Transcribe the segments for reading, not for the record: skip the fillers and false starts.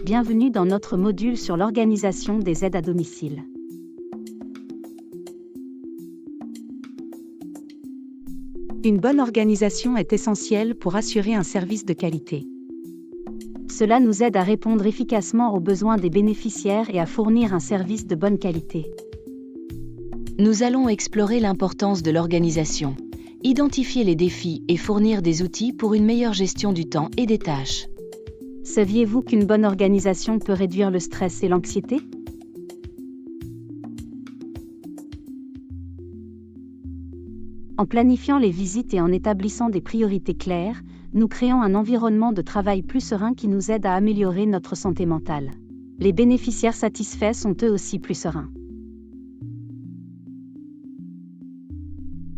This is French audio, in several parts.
Bienvenue dans notre module sur l'organisation des aides à domicile. Une bonne organisation est essentielle pour assurer un service de qualité. Cela nous aide à répondre efficacement aux besoins des bénéficiaires et à fournir un service de bonne qualité. Nous allons explorer l'importance de l'organisation, identifier les défis et fournir des outils pour une meilleure gestion du temps et des tâches. Saviez-vous qu'une bonne organisation peut réduire le stress et l'anxiété? En planifiant les visites et en établissant des priorités claires, nous créons un environnement de travail plus serein qui nous aide à améliorer notre santé mentale. Les bénéficiaires satisfaits sont eux aussi plus sereins.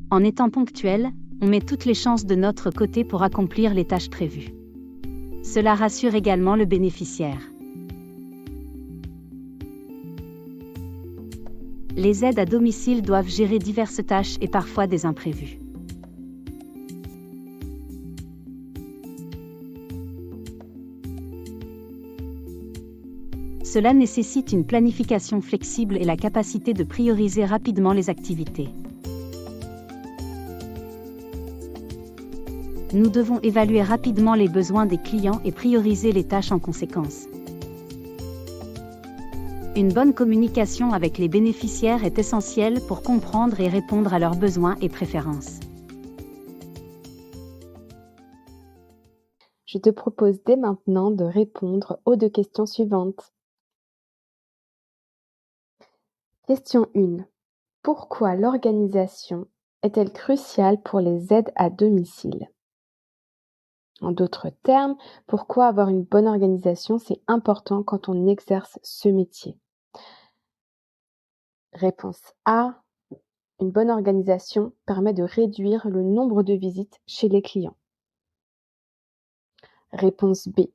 En étant ponctuel, on met toutes les chances de notre côté pour accomplir les tâches prévues. Cela rassure également le bénéficiaire. Les aides à domicile doivent gérer diverses tâches et parfois des imprévus. Cela nécessite une planification flexible et la capacité de prioriser rapidement les activités. Nous devons évaluer rapidement les besoins des clients et prioriser les tâches en conséquence. Une bonne communication avec les bénéficiaires est essentielle pour comprendre et répondre à leurs besoins et préférences. Je te propose dès maintenant de répondre aux 2 questions suivantes. Question 1. Pourquoi l'organisation est-elle cruciale pour les aides à domicile? En d'autres termes, pourquoi avoir une bonne organisation, c'est important quand on exerce ce métier? Réponse A. Une bonne organisation permet de réduire le nombre de visites chez les clients. Réponse B.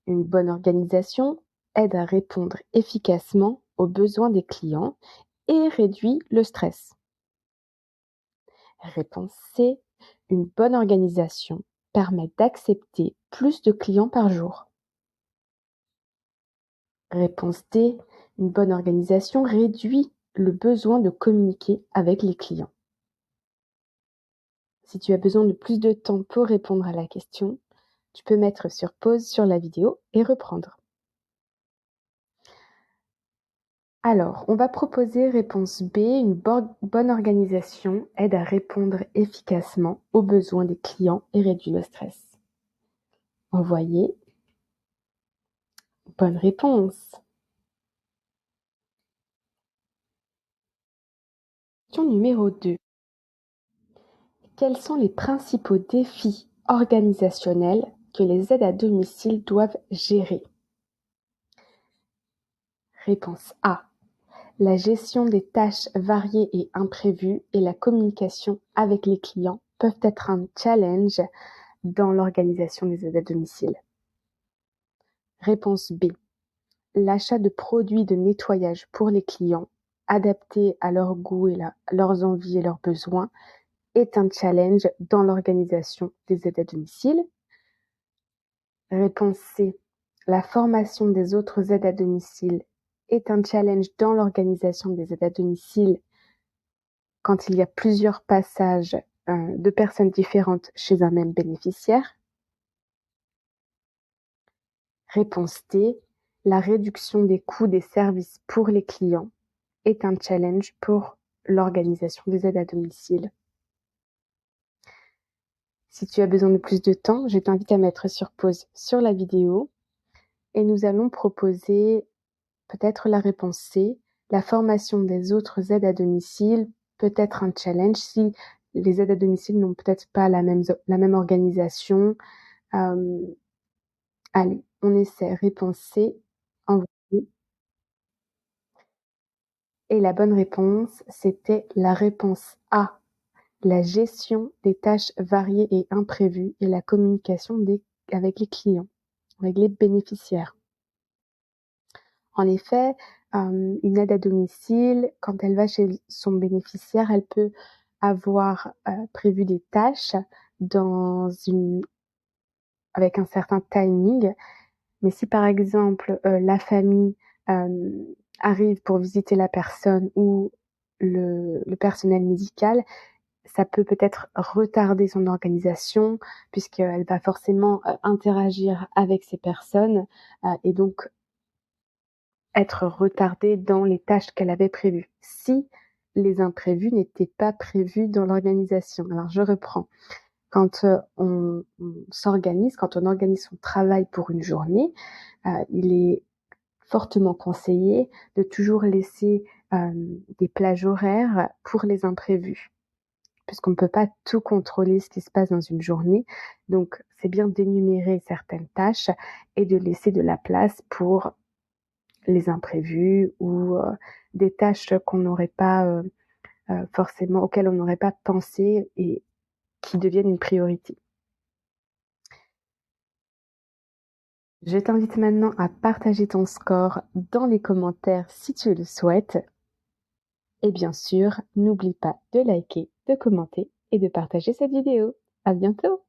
Une bonne organisation aide à répondre efficacement aux besoins des clients et réduit le stress. Réponse C. Une bonne organisation permet d'accepter plus de clients par jour. Réponse D. Une bonne organisation réduit le besoin de communiquer avec les clients. Si tu as besoin de plus de temps pour répondre à la question, tu peux mettre sur pause sur la vidéo et reprendre. Alors, on va proposer réponse B, une bonne organisation aide à répondre efficacement aux besoins des clients et réduit le stress. Envoyé. Bonne réponse. Question numéro 2. Quels sont les principaux défis organisationnels que les aides à domicile doivent gérer? Réponse A. La gestion des tâches variées et imprévues et la communication avec les clients peuvent être un challenge dans l'organisation des aides à domicile. Réponse B. L'achat de produits de nettoyage pour les clients, adaptés à leur goût et leurs envies et leurs besoins, est un challenge dans l'organisation des aides à domicile. Réponse C. La formation des autres aides à domicile est un challenge dans l'organisation des aides à domicile quand il y a plusieurs passages de personnes différentes chez un même bénéficiaire. Réponse D. La réduction des coûts des services pour les clients est un challenge pour l'organisation des aides à domicile. Si tu as besoin de plus de temps, je t'invite à mettre sur pause sur la vidéo et nous allons proposer peut-être la réponse C. La formation des autres aides à domicile peut être un challenge si les aides à domicile n'ont peut-être pas la même organisation. Allez, on essaie. Réponse C. Envoyer. Et la bonne réponse, c'était la réponse A. La gestion des tâches variées et imprévues et la communication avec les clients, avec les bénéficiaires. En effet, une aide à domicile, quand elle va chez son bénéficiaire, elle peut avoir prévu des tâches avec un certain timing, Mais si par exemple, la famille, arrive pour visiter la personne ou le personnel médical, ça peut peut-être retarder son organisation puisqu'elle va forcément, interagir avec ces personnes, et donc être retardée dans les tâches qu'elle avait prévues. Si les imprévus n'étaient pas prévus dans l'organisation. Alors je reprends. Quand, on s'organise, quand on organise son travail pour une journée, il est fortement conseillé de toujours laisser, des plages horaires pour les imprévus. Puisqu'on ne peut pas tout contrôler ce qui se passe dans une journée. Donc, c'est bien d'énumérer certaines tâches et de laisser de la place pour les imprévus ou des tâches qu'on n'aurait pas forcément, auxquelles on n'aurait pas pensé et qui deviennent une priorité. Je t'invite maintenant à partager ton score dans les commentaires si tu le souhaites. Et bien sûr, n'oublie pas de liker, de commenter et de partager cette vidéo. À bientôt!